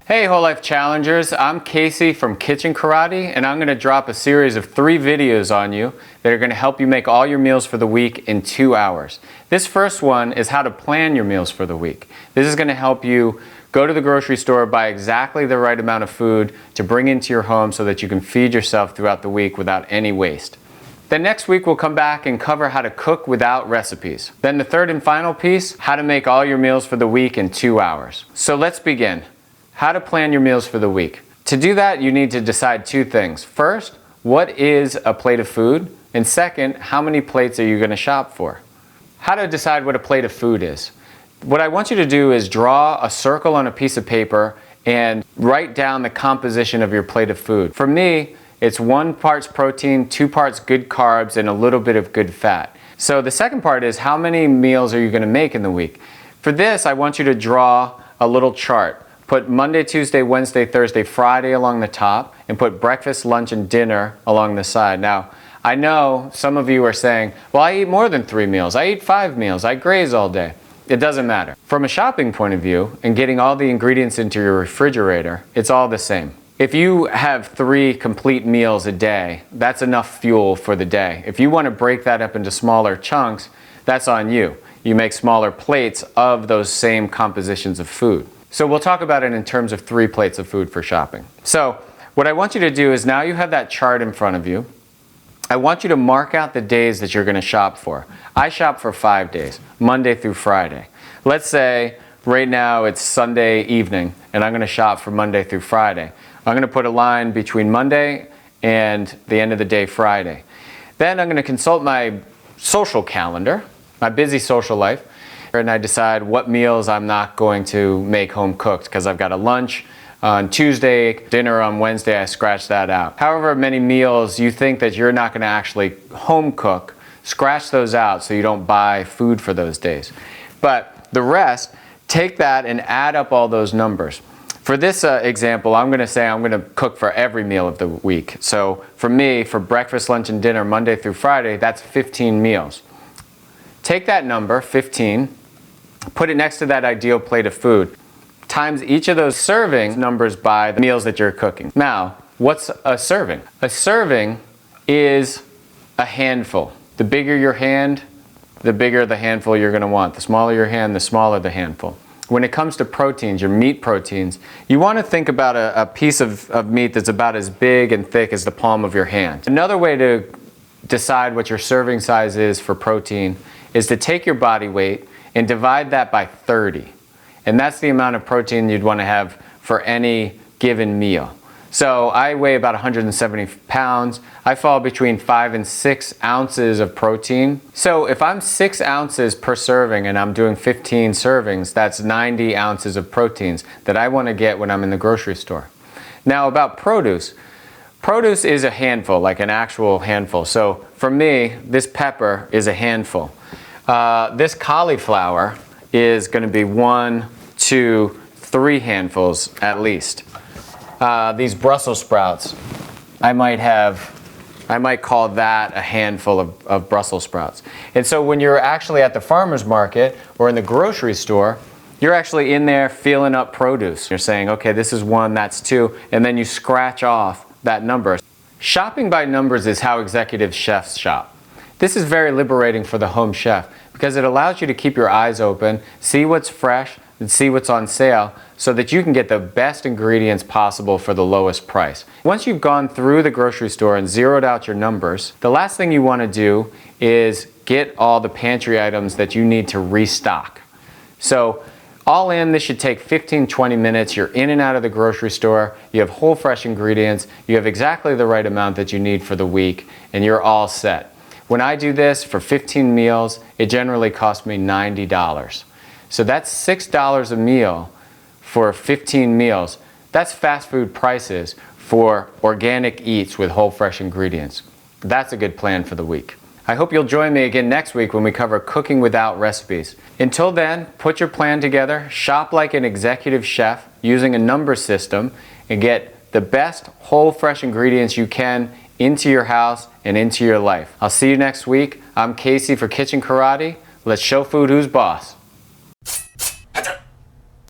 Hey Whole Life Challengers, I'm Casey from Kitchen Karate, and I'm going to drop a series of 3 videos on you that are going to help you make all your meals for the week in 2 hours. This first one is how to plan your meals for the week. This is going to help you go to the grocery store, buy exactly the right amount of food to bring into your home so that you can feed yourself throughout the week without any waste. Then next week we'll come back and cover how to cook without recipes. Then the third and final piece, how to make all your meals for the week in 2 hours. So let's begin. How to plan your meals for the week. To do that, you need to decide 2 things. First, what is a plate of food? And second, how many plates are you going to shop for? How to decide what a plate of food is. What I want you to do is draw a circle on a piece of paper and write down the composition of your plate of food. For me, it's 1 part protein, 2 parts good carbs, and a little bit of good fat. So the second part is how many meals are you going to make in the week? For this, I want you to draw a little chart. Put Monday, Tuesday, Wednesday, Thursday, Friday along the top, and put breakfast, lunch, and dinner along the side. Now, I know some of you are saying, well, I eat more than 3 meals. I eat 5 meals. I graze all day. It doesn't matter. From a shopping point of view, and getting all the ingredients into your refrigerator, it's all the same. If you have 3 complete meals a day, that's enough fuel for the day. If you want to break that up into smaller chunks, that's on you. You make smaller plates of those same compositions of food. So we'll talk about it in terms of 3 plates of food for shopping. So what I want you to do is, now you have that chart in front of you, I want you to mark out the days that you're going to shop for. I shop for 5 days, Monday through Friday. Let's say right now it's Sunday evening and I'm going to shop for Monday through Friday. I'm going to put a line between Monday and the end of the day Friday. Then I'm going to consult my social calendar, my busy social life, and I decide what meals I'm not going to make home cooked, because I've got a lunch on Tuesday, dinner on Wednesday, I scratch that out. However many meals you think that you're not going to actually home cook, scratch those out so you don't buy food for those days. But the rest, take that and add up all those numbers. For this example, I'm going to say I'm going to cook for every meal of the week. So for me, for breakfast, lunch, and dinner, Monday through Friday, that's 15 meals. Take that number, 15, put it next to that ideal plate of food, times each of those serving numbers by the meals that you're cooking. Now, what's a serving? A serving is a handful. The bigger your hand, the bigger the handful you're going to want. The smaller your hand, the smaller the handful. When it comes to proteins, your meat proteins, you want to think about a piece of meat that's about as big and thick as the palm of your hand. Another way to decide what your serving size is for protein is to take your body weight and divide that by 30. And that's the amount of protein you'd want to have for any given meal. So I weigh about 170 pounds. I fall between 5 and 6 ounces of protein. So if I'm 6 ounces per serving and I'm doing 15 servings, that's 90 ounces of proteins that I want to get when I'm in the grocery store. Now about produce. Produce is a handful, like an actual handful. So for me, this pepper is a handful. This cauliflower is going to be 1, 2, 3 handfuls at least. These Brussels sprouts, I might call that a handful of Brussels sprouts. And so when you're actually at the farmer's market or in the grocery store, you're actually in there feeling up produce. You're saying, okay, this is 1, that's 2, and then you scratch off that number. Shopping by numbers is how executive chefs shop. This is very liberating for the home chef because it allows you to keep your eyes open, see what's fresh, and see what's on sale so that you can get the best ingredients possible for the lowest price. Once you've gone through the grocery store and zeroed out your numbers, the last thing you want to do is get all the pantry items that you need to restock. So all in, this should take 15-20 minutes. You're in and out of the grocery store. You have whole fresh ingredients. You have exactly the right amount that you need for the week, and you're all set. When I do this for 15 meals, it generally costs me $90. So that's $6 a meal for 15 meals. That's fast food prices for organic eats with whole fresh ingredients. That's a good plan for the week. I hope you'll join me again next week when we cover cooking without recipes. Until then, put your plan together, shop like an executive chef using a number system, and get the best whole fresh ingredients you can into your house and into your life. I'll see you next week. I'm Casey for Kitchen Karate. Let's show food who's boss.